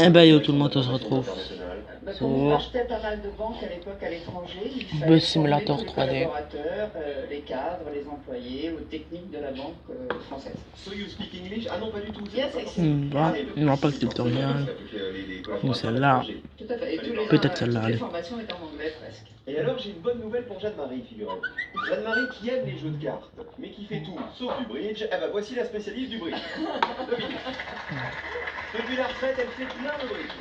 Eh ben yo, tout le monde se retrouve Comme on sur achetait pas mal de banques à l'époque à l'étranger, il fallait le former simulateur tous les 3D. collaborateurs, les cadres, les employés aux techniques de la banque française. So you speak English? Ah non, pas du tout. Yes, I see. Bah, non, pas le tutoriel. Ou celle-là. Tout à fait. Et Peut-être celle-là, toutes les allez. formations étaient en anglais presque. Et alors, j'ai une bonne nouvelle pour Jeanne-Marie, figurez-vous. Jeanne-Marie qui aime les jeux de cartes, mais qui fait tout, sauf du bridge. Eh ben, voici la spécialiste du bridge. Devinez. Depuis la retraite, elle fait plein de bridge.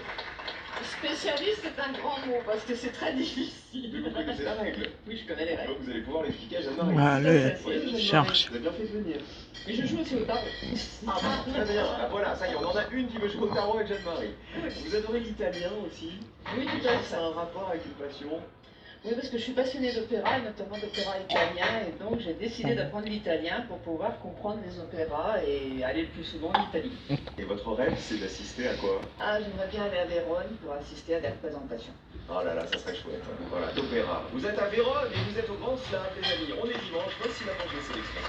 Spécialiste, c'est un grand mot parce que c'est très difficile. Vous connaissez la règle. Oui, je connais les règles. Donc vous allez pouvoir l'expliquer à Jeanne-Marie. Allez, Ouais, Jeanne-Marie, cherche. Vous avez bien fait de venir. Et je joue aussi au tarot. Ah bah, très bien. Ah, voilà, ça y est, on en a une qui veut jouer au tarot avec Jeanne-Marie. Vous adorez l'italien aussi. Oui, tout à Ça fait. a un rapport avec une passion. Oui, parce que je suis passionnée d'opéra, et notamment d'opéra italien, et donc j'ai décidé d'apprendre l'italien pour pouvoir comprendre les opéras et aller le plus souvent en Italie. Et votre rêve, c'est d'assister à quoi? Ah, j'aimerais bien aller à Vérone pour assister à des représentations. Oh là là, ça serait chouette. Voilà, d'opéra. Vous êtes à Vérone et vous êtes au Grand Slam, les amis. On est dimanche, voici la manche de sélection.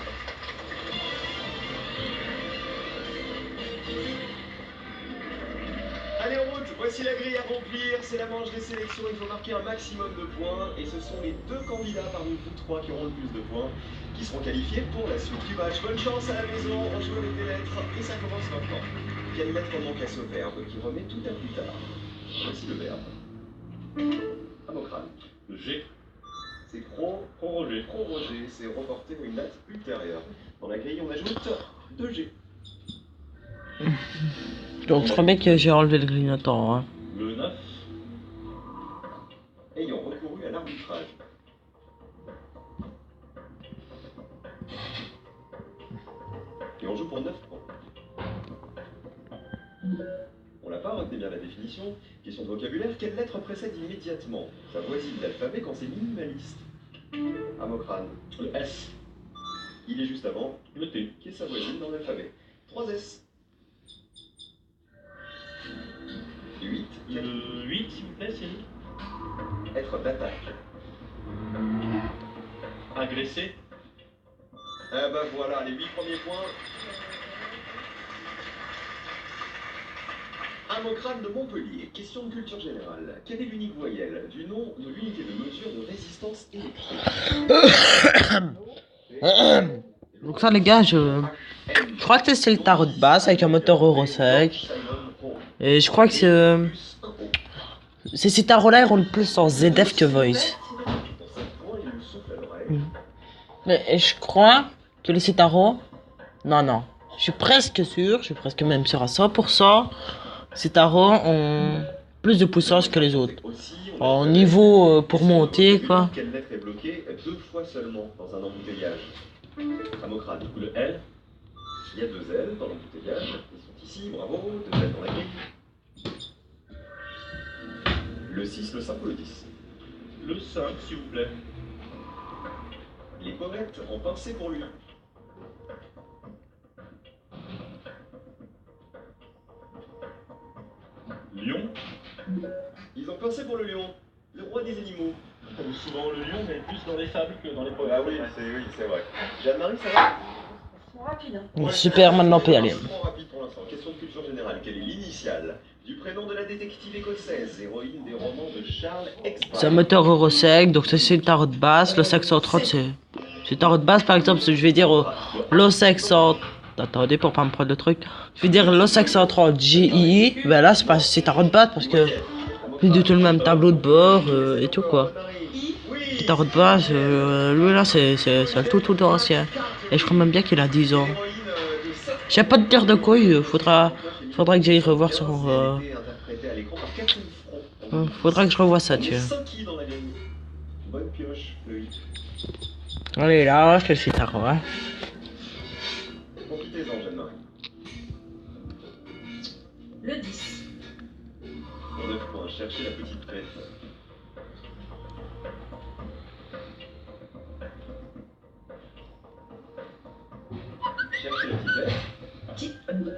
Allez en route, voici la grille à remplir, c'est la manche des sélections, il faut marquer un maximum de points et ce sont les deux candidats parmi vous trois qui auront le plus de points qui seront qualifiés pour la suite du match. Bonne chance à la maison, on joue avec des lettres et ça commence maintenant. Quelle lettre manque à ce verbe qui remet tout à plus tard? Voici le verbe. Amocrane. Le G, C'est prorogé. proroger, c'est reporter à une date ultérieure. Dans la grille, on ajoute 2G. Donc, je crois bien que j'ai enlevé le clignotant. Hein. Le 9, Ayant recouru à l'arbitrage. Et on joue pour 9 points. On l'a pas, retenez bien la définition. Question de vocabulaire, quelle lettre précède immédiatement sa voisine d'alphabet quand c'est minimaliste? Amocrane. le S, Il est juste avant, le T, qui est sa voisine dans l'alphabet. 3 S. 8. le 8 s'il vous plaît, Cyril. Être d'attaque. Agressé, Ah bah voilà, les 8 premiers points. Amocrane de Montpellier. Question de culture générale. Quelle est l'unique voyelle du nom de l'unité de mesure de résistance électrique? Donc ça, les gars, je crois que c'est le tarot de base avec un moteur Euro 5. Et je crois que ces tarots-là iront le plus en ZF que Voice. Mais je crois que les Citaros... Non. Je suis presque sûr, je suis presque même sûr à 100%. Ces tarots ont plus de puissance que les autres. En niveau pour monter, quoi. Quelle lettre est bloquée 2 fois seulement dans un embouteillage? Amocrane. le L, Il y a 2 L dans l'embouteillage. Ils sont ici, bravo. 2 L dans la grille. Le 6, le 5 ou le 10? le 5 s'il vous plaît. Les pommettes ont pincé pour lui. Lion, Ils ont pincé pour le lion, le roi des animaux. comme souvent le lion, mais plus dans les fables que dans les poèmes. Ah oui, c'est vrai. Jeanne-Marie, ça va? Ils sont rapides, hein. Ouais, Super, maintenant on peut y aller. C'est trop rapide pour l'instant. Question de culture générale. Quelle est l'initiale du prénom de la détective écossaise, héroïne des romans de Charles Expan? C'est un moteur Euro 5, donc ça c'est le tarot de base. Le 530, c'est le tarot de base, par exemple, je vais dire le 500... Attendez pour pas me prendre le truc. Je vais dire le 530 GI. Ben là, c'est pas c'est tarot de base parce que c'est du tout le même tableau de bord et tout quoi. Le tarot de base, lui là, c'est le tout ancien. Et je crois même bien qu'il a 10 ans. Je sais pas te dire de quoi, il faudra que j'aille revoir sur... faudra que je revoie ça, tu vois. Bonne pioche, le 8. Allez là, je te le fais tarot, hein. Profitez-en, Jeanne-Marie. Le 10. Pour 9 points, cherchez la petite bête. Cherchez la petite bête.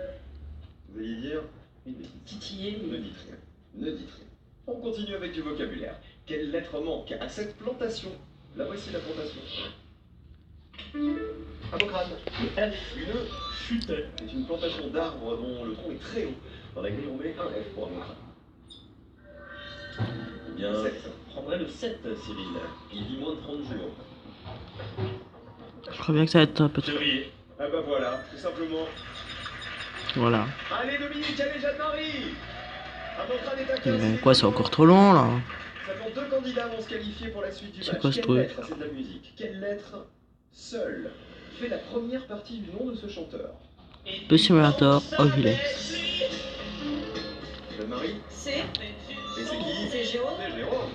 Vous alliez dire une bêtise. Titillé. Ne dites rien. Ne dites rien. On continue avec du vocabulaire. Quelle lettre manque à cette plantation? La voici la plantation. Amocrane. Le F, Une futet, est une plantation d'arbres dont le tronc est très haut. Dans la grille, on met un F pour Amocrane. Eh bien, 7. je prendrais le 7, Cyril. Il vit moins de 30 jours. Je crois bien que ça va être un peu trop. Février. Ah bah voilà, tout simplement. Voilà. Allez Dominique, allez Jeanne-Marie. Amocrane est à 15. Mais quoi, c'est encore trop long là. Seulement 2 candidats vont se qualifier pour la suite du match. C'est quoi ce Quelle truc? lettre, c'est de la musique. Quelle lettre seule fait la première partie du nom de ce chanteur? Le simulator Ovilex. Jeanne-Marie? C'est Et c'est qui? C'est Jérôme. C'est Jérôme.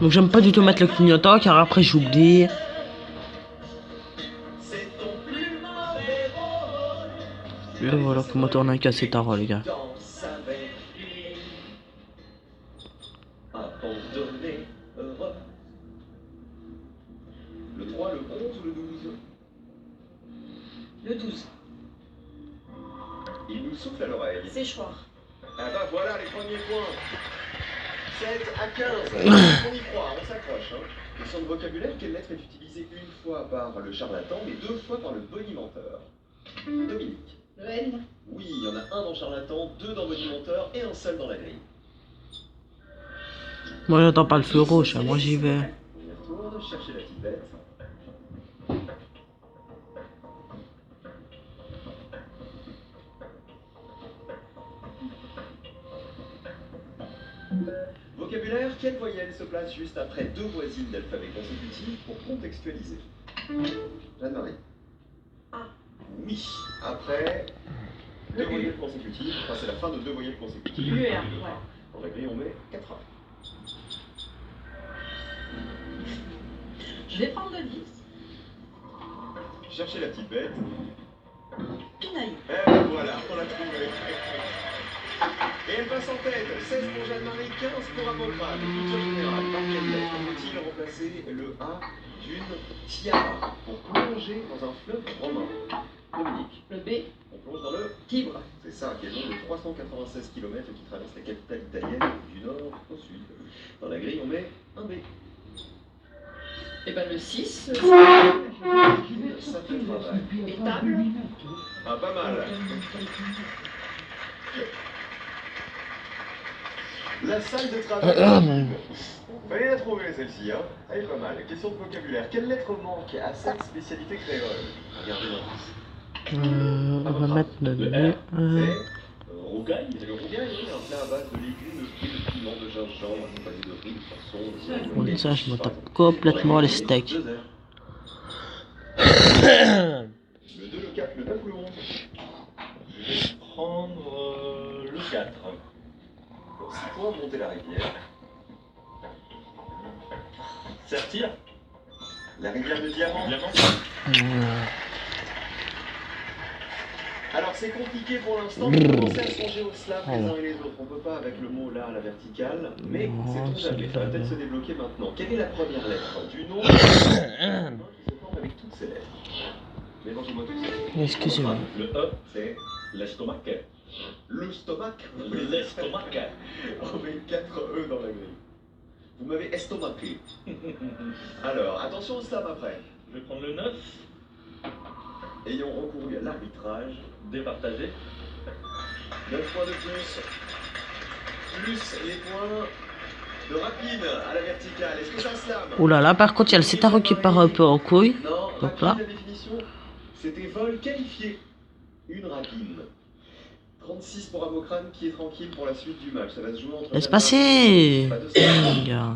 Donc j'aime pas du tout mettre le clignotant car après j'oublie. C'est ton plus mauvais rôle. Et voilà comment tourner un cassetteur les gars. Danse avec lui. Abandonné, heureux. Le 3, le 11 ou le 12? Le 12. Il nous souffle à l'oreille. Séchoir. Ah bah voilà les premiers points. 7 à 15. On y croit, on s'accroche. Hein. Question de vocabulaire, quelle lettre est utilisée une fois par le charlatan mais 2 fois par le bonimenteur? Dominique. Le N. Oui, il y en a un dans charlatan, 2 dans bonimenteur et un seul dans la grille. Moi j'attends pas le feu rouge, hein, moi j'y vais. On y retourne, chercher la petite bête. Vocabulaire, quelle voyelle se place juste après 2 voisines d'alphabet consécutif pour contextualiser? Jeanne-Marie. A. Oui. Après 2 voyelles consécutives, enfin c'est la fin de 2 voyelles consécutives. UR, ouais. Dans la grille, on met 4 A. Je vais prendre le 10. Cherchez la petite bête. Pinaille. Et ben voilà, on l'a trouvé. Et elle passe en tête. 16 pour Jeanne-Marie, 15 pour Amocrane. Culture générale, par quelle lettre faut-il remplacer le A d'une tiara pour plonger dans un fleuve romain? Dominique. Le B. On plonge dans le Tibre. C'est ça, qui est long de 396 km qui traverse la capitale italienne du nord au sud. Dans la grille, on met un B. Et ben le 6. Ça fait travail. Et table. Ah, pas mal. La salle de travail. Fallait la trouver celle-ci, hein. Elle est pas mal. Question de vocabulaire. Quelle lettre manque à cette spécialité créole? Regardez l'indice. On va mettre le nez. C'est rougail. C'est le rougail, oui, un plat à base de légumes, de fruits, de piments, de gingembre, accompagné de riz, de poisson, de Bon, ça je me tape complètement les steaks. Le 2, le 4, le 9 ou le 11? Je vais prendre le 4. Pour 6 points, monter la rivière. Sertir. La rivière de Diamant. Diamant. Alors c'est compliqué pour l'instant, mais commencez à songer aux slaves les uns et les autres. On peut pas avec le mot là à la verticale, mais c'est tout jamais. Ça va peut-être se débloquer maintenant. Quelle est la première lettre du nom qui se forme avec toutes ces lettres? Mélangez-moi tout ça. Excusez-moi. Le E. C'est L'estomac. le stomac. L'estomac. On met 4 E dans la grille. Vous m'avez estomaqué. Alors, attention aux slaves après. Je vais prendre le 9. Ayant recouru à l'arbitrage, Départagé. 9 points de plus. Plus les points de rapide à la verticale. Est-ce que ça slame? Ouh là là, par contre, il y a le Cetaro qui part un peu en couille. Non, Donc rapide, là. la définition, c'était vol qualifié. Une rapine. 36 pour Amocrane qui est tranquille pour la suite du match. Ça va se jouer entre... Laisse passer, Pas de stress. les gars.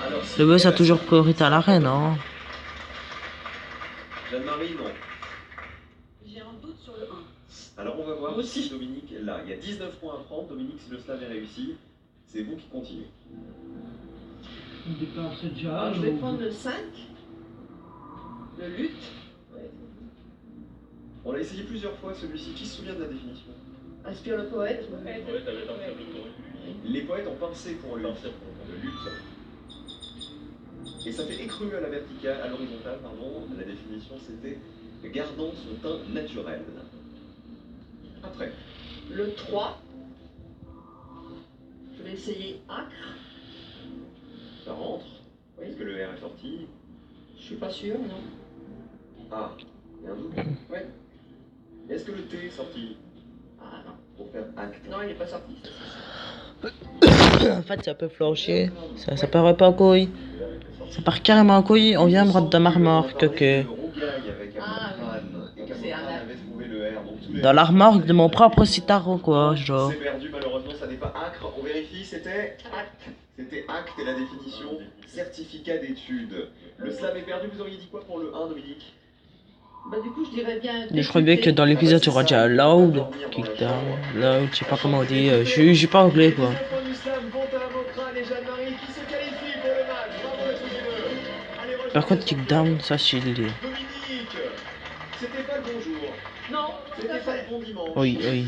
Alors, si Le boss a la toujours suite- priorité à l'arène, hein. Jeanne-Marie, non. J'ai un doute sur le 1. Alors on va voir Moi aussi. si Dominique est là. Il y a 19 points à prendre. Dominique, si le slave est réussi, c'est vous qui continuez. Alors, je vais prendre le 5. Le lutte. Ouais. On l'a essayé plusieurs fois celui-ci. Qui se souvient de la définition? Inspire le poète. Ouais, t'avais pas fait le tour. Les poètes ont pensé pour lui. Le lutte. Et ça fait écru à la verticale, à l'horizontale, pardon. La définition c'était gardant son teint naturel. Après, Le 3. Je vais essayer acre. ça rentre. Oui. Est-ce que le R est sorti? Je suis pas sûr, non. Ah, il y a un doute. Ouais. Est-ce que le T est sorti? Ah non. pour faire acte. Non, il est pas sorti. Ça, c'est sûr. En fait, ça peut flancher. Ça part pas en couille. Ça part carrément en couille. On vient me rendre de ma remorque. Ok. Ah, oui. C'est un acte. Dans la remorque de mon propre Citaro, quoi. Genre. C'est perdu, malheureusement, ça n'est pas acre. On vérifie, c'était acte. C'était acte et la définition certificat d'études. Le slam est perdu, vous auriez dit quoi pour le 1, Dominique? Bah, du coup, je dirais bien. Je crois bien que dans l'épisode, tu auras déjà loud, kickdown, loud, je sais pas comment on dit. Je suis pas anglais, quoi. Par contre, kickdown, ça, c'est l'idée. Dominique, c'était pas le bonjour. Non, tout C'était à pas fait. le bon dimanche. Oui, oui.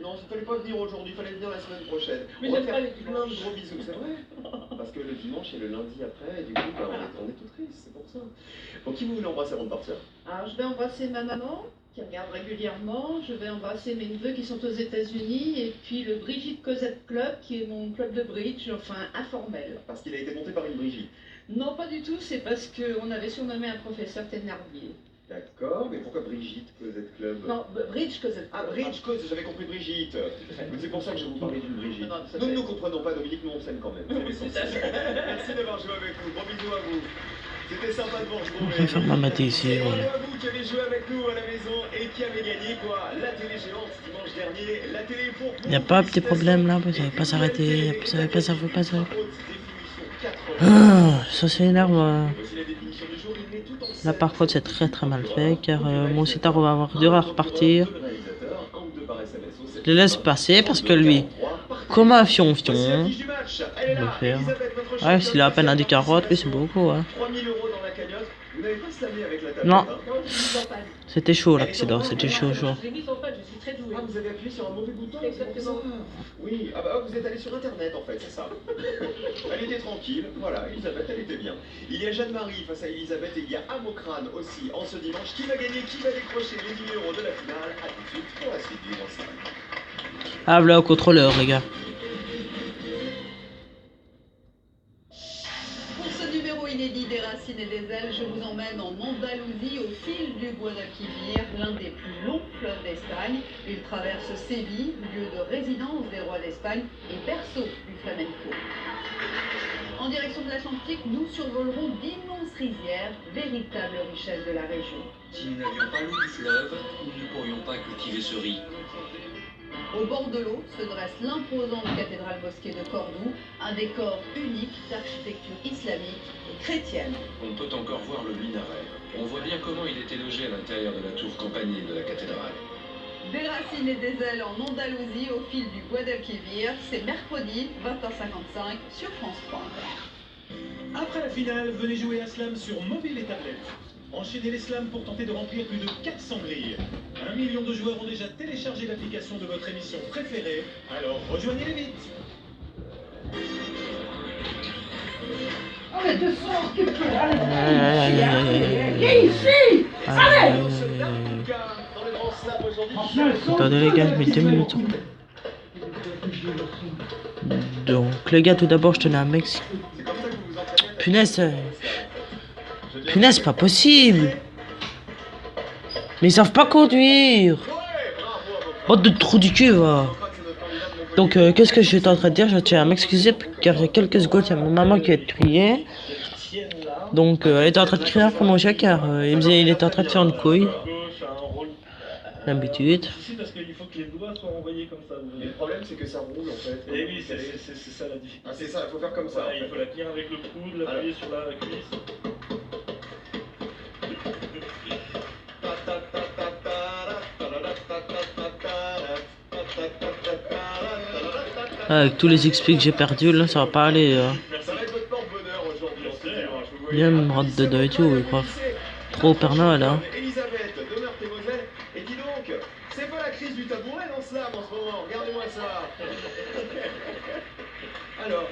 Non, il fallait pas venir aujourd'hui, il fallait venir la semaine prochaine. Mais On va j'aime pas faire les plein dimanches. de gros bisous, c'est vrai. Parce que le dimanche et le lundi après, et du coup, bah, on est tout triste, c'est pour ça. Bon, qui vous voulez embrasser avant de partir? Alors, je vais embrasser ma maman, qui regarde régulièrement. Je vais embrasser mes neveux qui sont aux États-Unis. Et puis le Brigitte Cosette Club, qui est mon club de bridge, enfin informel. Parce qu'il a été monté par une Brigitte. Non, pas du tout. C'est parce qu'on avait surnommé un professeur Thénardier. D'accord, mais pourquoi Brigitte Cosette Club? Non, Bridge Cosette Ah, Club. Bridge Cosette, j'avais compris Brigitte. Mais c'est pour ça que je vous parlais d'une Brigitte. Non, ça Nous ne fait- nous comprenons pas, Dominique, nous on s'aime quand même. C'est l'essentiel. Merci d'avoir joué avec nous, gros bisous à vous. C'était sympa de vous retrouver. Je vais faire ma maté ici, Et voilà. bravo à vous qui avez joué avec nous à la maison et qui avez gagné quoi? La télé géante dimanche dernier, la télé pour vous. Y a pas un petit problème là, vous savez pas s'arrêter, vous savez pas ça, faut pas ça. Haute définition 4. Ah, ça c'est énervant. Voici la définition du jour, il met tout en Là scène. par contre c'est très très mal fait car mon Citaro va avoir dur à repartir. Je le laisse passer parce que lui, comme un fion-fion, il va faire. Ouais, s'il a à peine un des carottes, oui c'est beaucoup. Hein. 3000 € dans la cagnotte. Vous n'avez pas slamé avec la tablette, Non. hein? Non, je suis en panne. C'était chaud l'accident, c'était chaud. Je l'ai mis en panne, je suis très douée. Ah, vous avez appuyé sur un mauvais bouton, Exactement. c'est pour ça. Oui, ah bah vous êtes allé sur internet en fait, c'est ça. Elle était tranquille, voilà, Elisabeth, elle était bien. Il y a Jeanne-Marie face à Elisabeth et il y a Amocrane aussi en ce dimanche. Qui va gagner, qui va décrocher les 10 000 € de la finale? A tout de suite pour la suite du Grand Slam. Ah voilà au contrôleur les gars. Pour ce numéro inédit des Racines et des Ailes, je vous emmène en Andalousie au fil du Guadalquivir, l'un des plus longs fleuves d'Espagne. Il traverse Séville, lieu de résidence des rois d'Espagne et berceau du flamenco. En direction de l'Atlantique, nous survolerons d'immenses rizières, véritable richesse de la région. Si nous n'avions pas l'eau du fleuve, nous ne pourrions pas cultiver ce riz. Au bord de l'eau se dresse l'imposante cathédrale-mosquée de Cordoue, un décor unique d'architecture islamique et chrétienne. On peut encore voir le minaret. On voit bien comment il était logé à l'intérieur de la tour campanile de la cathédrale. Des Racines et des Ailes en Andalousie au fil du Guadalquivir, c'est mercredi 20h55 sur France 3. Après la finale, venez jouer à Slam sur mobile et tablette. Enchaînez les slams pour tenter de remplir plus de 400 grilles. 1 million de joueurs ont déjà téléchargé l'application de votre émission préférée, alors rejoignez-les vite. Allez, te sors, tu peux. Allez, Viens ici. Dans le Grand Slam aujourd'hui, Attendez les gars, je mets 2 minutes. Donc les gars, tout d'abord je tenais à Mexique. c'est comme ça que vous vous entraînez. Punaise, punaise, pas possible. Mais ils savent pas conduire. Ouais, bravo à votre Bande de trous du cul, va. Donc qu'est-ce que j'étais en train de dire? Je tiens à m'excuser car il y a quelques secondes, il y a ma maman qui a crié. Donc elle était en train de crier après mon chat car il était en train de faire une couille. Gauche a un rôle. D'habitude. Si, parce qu'il faut que les doigts soient envoyés comme ça. Vous Mais voyez. le problème, c'est que ça roule en fait. Et oui, c'est ça la difficulté. Ah, c'est ça, il faut faire comme ça. Voilà, en il fait. faut la tenir avec le coude, l'appuyer sur la cuisse. Avec tous les XP que j'ai perdus là, ça va pas aller. Ça va être votre porte-bonheur aujourd'hui. en ce dimanche, vous voyez. Viens me rendre dedans et tout, oui, prof. Trop au Père Noël, hein. Elisabeth de Meurthe-et-Moselle. Et dis donc, c'est pas la crise du tabouret dans ce slam en ce moment. Regardez-moi ça. Alors,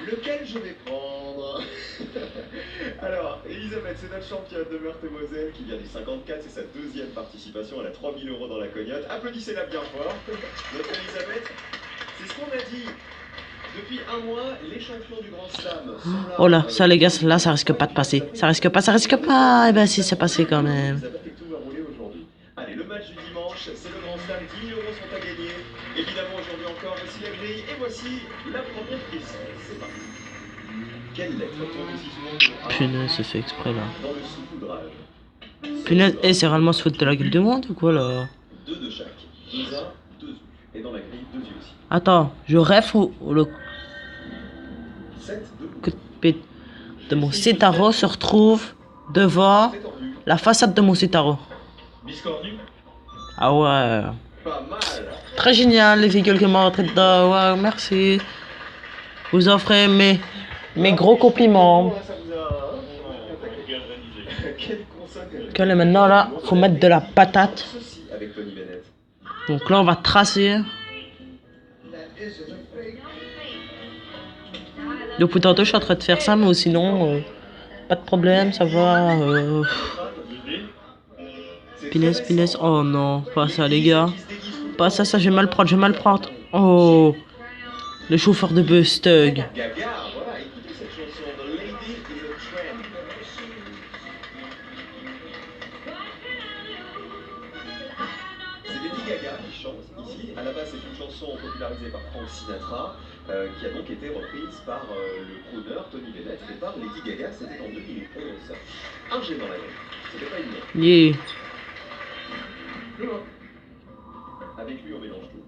lequel je vais prendre? Alors, Elisabeth, c'est notre championne de Meurthe-et-Moselle qui vient du 54. C'est sa deuxième participation. Elle a 3000 € dans la cagnotte. Applaudissez-la bien fort. Notre Elisabeth, c'est ce qu'on a dit. Depuis un mois, les champions du Grand Slam sont là. Oh là, ça les gars, là ça risque pas de passer. Ça risque pas. Eh ben si c'est passé quand même. Elisabeth et tout va rouler aujourd'hui. Allez, le match du dimanche, match, c'est le grand slam, 10 000 € sont à gagner. Évidemment, aujourd'hui encore, voici la grille et voici la première question. C'est parti. Quelle lettre tombe aussi souvent que le A Punaise, c'est fait exprès là. dans le saupoudrage? Punaise, et c'est réellement se foutre de la gueule du monde ou quoi là? 2 de chaque. 2 A, 2 U. Et dans la grille, 2 U aussi. Attends, je rêve ou le 7 de coup de pied de mon citaro se retrouve devant C'est tordu. la façade de mon citaro. Biscornu. Ah ouais. Pas mal. Très génial, les véhicules qui m'ont rentré dedans. Ouais, merci. Vous offrez mes gros compliments. Ça vous a... Quelle consonne. Que là, maintenant là, faut mettre de la patate. Ceci avec Tony Bennett. Donc là, on va tracer. Depuis tantôt, je suis en train de faire ça, mais sinon, pas de problème, ça va. Le D. Punaise. Oh non, pas ça, les gars. Pas ça, je vais mal prendre, Oh, le chauffeur de bus, Thug. Gaga, voilà, écoutez cette chanson, The Lady is a Trend. C'est Lady Gaga qui chante ici. À la base, c'est une chanson popularisée par Frank Sinatra, qui a donc été reprise par le crooner Tony Bennett et par Lady Gaga. C'était en 2011. Un G dans la gueule. C'était pas une lettre. Yeah. Le 1. Avec lui, on mélange tout.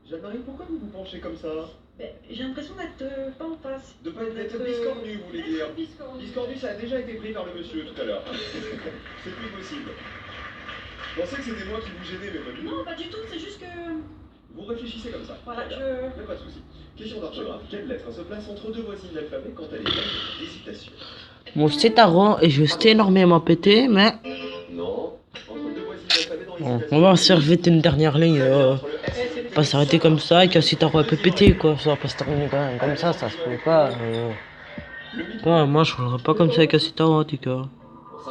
Jeanne-Marie, pourquoi vous vous penchez comme ça? J'ai l'impression d'être pas en face. De pas être biscornu, vous voulez dire? Biscornu, ça a déjà été pris par le monsieur tout à l'heure. C'est plus possible. Je pensais que c'était moi qui vous gênais, mais pas du tout. Non, pas du tout, c'est juste que... Vous réfléchissez comme ça. Voilà, Très bien. Y a pas de souci. Question d'orthographe. Quelle lettre se place entre deux voisines de l'alphabet quand elle est pleine d'hésitation? Mon citaro est juste énormément pété, mais Non. Entre deux voisines de l'alphabet dans bon, l'hésitation. on va servir une dernière ligne. Entre le S et le T. Pas s'arrêter comme ça et qu'un citaro un peu pété, quoi. Ça va pas se terminer quand même comme ça se peut pas. Le mythe. Ouais, moi, je roulerai pas comme ça avec un citaro, en tout cas.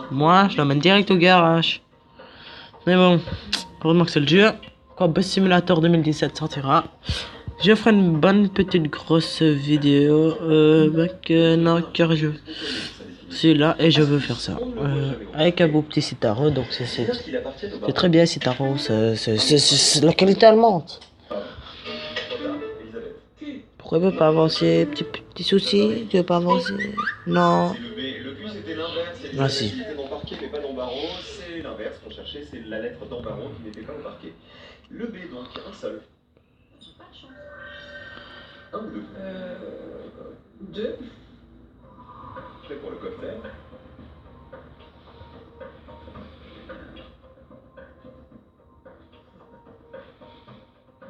Moi, je l'emmène direct au garage. Mais bon, heureusement que c'est le jeu. Quand Bus Simulator 2017 sortira, je ferai une bonne petite grosse vidéo avec car je suis là et je veux faire ça avec un beau petit citaro. Donc c'est très bien citaro, c'est la qualité allemande. Pourquoi il veut pas avancer? Petit souci, tu veux pas avancer? Non. Le Q c'était l'inverse, c'est Ah, si. qui était dans parquet mais pas dans barreau, c'est l'inverse qu'on cherchait, c'est la lettre dans barreau qui n'était pas au parquet. Le B donc, un seul. Pas de chance. Un ou deux. 2. Prêt pour le cocktail.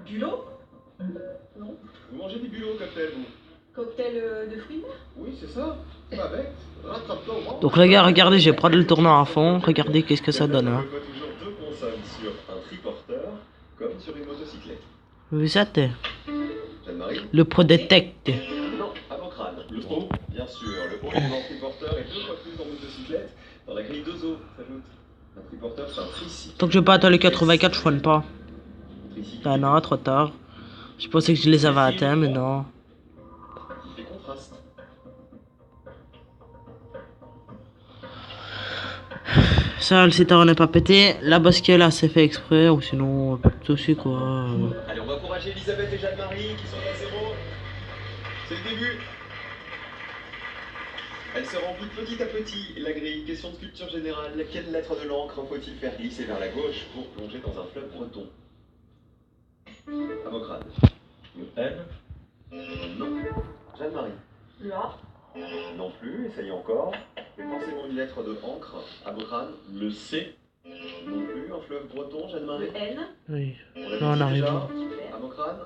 Bulot? Non. Vous mangez des bulots au cocktail, vous? Cocktail de fruits de mer? Oui, c'est ça. Pas bête. Rattrape-toi au ventre. Donc les gars, regardez, j'ai pris le tournant à fond. Regardez qu'est-ce que ça donne. Hein. Je vois toujours deux consonnes sur un triporteur, comme sur une motocyclette. Vous êtes Jeanne-Marie? le Prodetect. Non, avant crâne. Le O. Bien sûr, le O est dans le triporteur et deux fois plus dans motocyclette. Dans la grille 2 O, s'ajoute. Un triporteur, c'est un tricycle. Tant que je vais pas attendre les 84, je freine pas. Tricycle. Ah non, trop tard. Je pensais que je les avais atteints, mais non. Il fait contraste. Ça, le citaro n'est pas pété. La bascule là, c'est fait exprès, ou sinon, pas de soucis quoi. Allez, on va encourager Elisabeth et Jeanne-Marie qui sont à 0. C'est le début. Elle se remplit petit à petit, la grille. Question de culture générale. Quelle lettre de l'encre faut-il faire glisser vers la gauche pour plonger dans un fleuve breton? Amocrane. Le N. Non. Jeanne-Marie. Là. Non plus, essayez encore. Et forcément une lettre de encre. Amocrane. Le C. Non plus, un fleuve breton, Jeanne-Marie. Le N. Oui. On l'avait Non, on dit arrive. déjà. Super. Amocrane.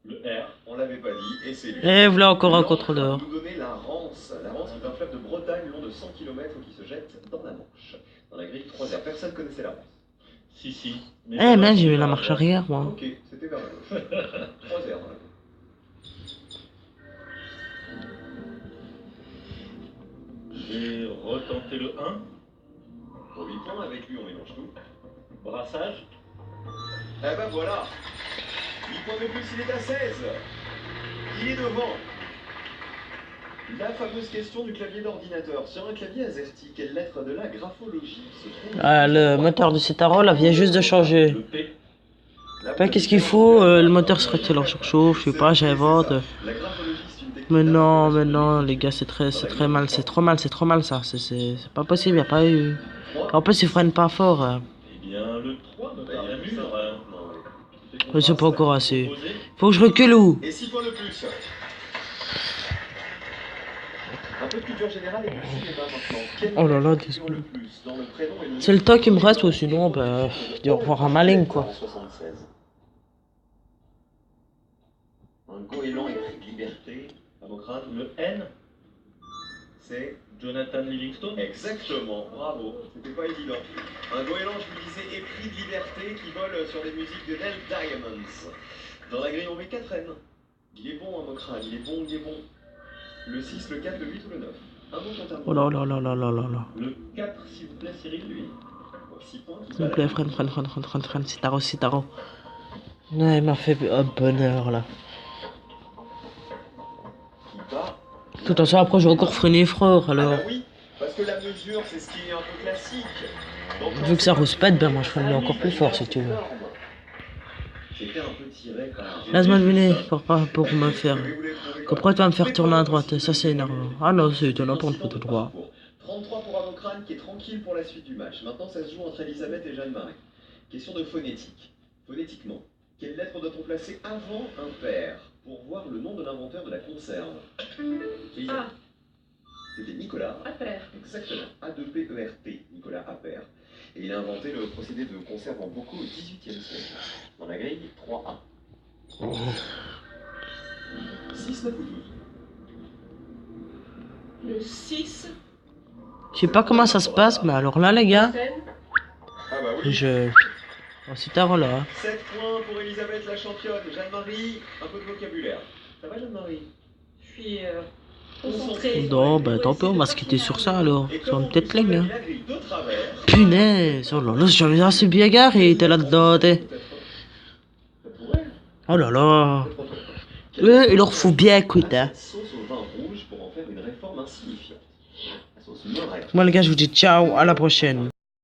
Le R. On l'avait pas dit, et c'est lui. Et voilà encore un L'encre contrôleur. nous donner la Rance. La Rance est un fleuve de Bretagne long de 100 km qui se jette dans la Manche. Dans la grille 3 heures. Personne connaissait la Rance. Si. Eh, mais j'ai eu la marche arrière, moi. Ok, c'était vers la gauche. 3 heures dans la gauche. J'ai retenté le 1. Pour 8 points, avec lui on mélange tout. Brassage. Eh ben voilà. 8 points de plus, il est à 16. Il est devant. La fameuse question du clavier d'ordinateur. Sur un clavier AZERTY, quelle lettre de la graphologie se trouve? Le moteur de Citaro là vient juste de changer. Le P. Après, qu'est-ce qu'il faut? Le moteur serait-il en surchauffe? Je sais pas, j'invente. La graphologie, c'est une technique Mais non, les gars, c'est très mal, c'est trop mal ça. C'est pas possible, y a pas eu. En plus, ils freinent pas fort. Eh bien, le 3 me paraît mûr. Mais c'est pas encore assez. Faut que je recule où? Et 6 points de plus. Un peu de culture générale et du cinéma maintenant. Quel Oh là là, lettre figure le plus dans le prénom et le c'est le nom temps qui me reste ou sinon, bah, je dis au revoir à ma ligne quoi. 76. Un goéland écrit de liberté. À vos crânes, Le N, c'est Jonathan Livingstone. exactement. Bravo. C'était pas évident. Un goéland, je vous disais, épris de liberté qui vole sur les musiques de Neil Diamonds. Dans la grille, on met 4 N. Il est bon, un crâne. Il est bon. Le 6, le 4, le 8 ou le 9. Un bon compte à Oh là là là là là là là. Le 4, s'il vous plaît, Cyril, lui. 6 points. S'il vous plaît, freine, Citaro. Ouais, il m'a fait un bonheur là. Qui bat. De toute façon, après, je vais encore freiner fort alors. Ah bah oui, parce que la mesure, c'est ce qui est un peu classique. Donc, Vu que ça rouspète, ben moi je freine encore plus fort si tu veux. C'était un peu tiré par... Laisse-moi deviner pour me faire. Qu'après, tu vas me faire tourner à droite, ça c'est énervant. Ah non, c'est étonnant pour une photo droit. 33 pour Avocrane qui est tranquille pour la suite du match. Maintenant, ça se joue entre Elisabeth et Jeanne-Marie. Question de phonétique. Phonétiquement, quelle lettre doit-on placer avant un père pour voir le nom de l'inventeur de la conserve? Ah, C'était Nicolas. Appert. Exactement. A2PERT, Nicolas Appert. Et il a inventé le procédé de conserve en bocaux au XVIIIe siècle. Dans la grille, 3A. 6, 9 ou 12. Le 6. Je sais pas comment ça se passe, mais alors là, les gars, Ah bah oui. Oh, Citaro là. 7 points pour Elisabeth la championne. Jeanne-Marie, un peu de vocabulaire. Ça va Jeanne-Marie? Je suis concentrée. Non, bah tant pis, on va se quitter sur ça alors. Et Sur une comment petite vous ligne. savez Hein. la grille de travers? Punaise, oh là là, j'en ai assez bien garé, t'es là-dedans, t'es. Ça pourrait. Oh là là. Il leur faut bien écouter. Hein. Sauce au vin rouge pour en faire une réforme insignifiante. La sauce Morette. Moi les gars, je vous dis ciao, à la prochaine.